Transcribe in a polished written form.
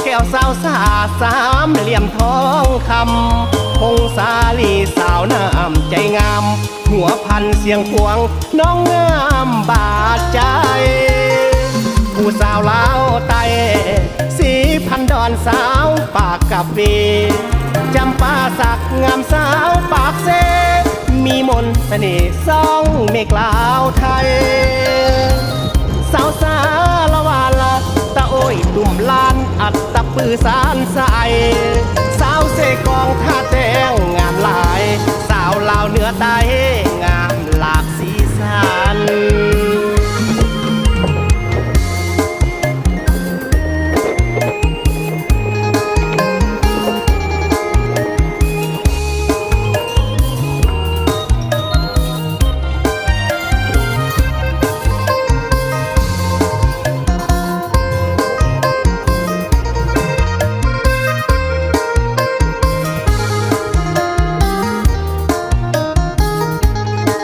แก้วสาวสามเหลี่ยมทองคำพงสาลีสาวน้ำใจงามหัวพันเสียงพวงน้องงามบาดใจผู้สาวลาวไตสีพันดอนสาวปากกาเฟจำปาสักงามสาวปากเซมีมนต์เสน่ห์สองเมกลาวไทยสาวสาละวาละตะโอยตุ่มลานอัดตะปือสานใสสาวเสกองท่าแตงงามหลายสาวลาวเหนือใต้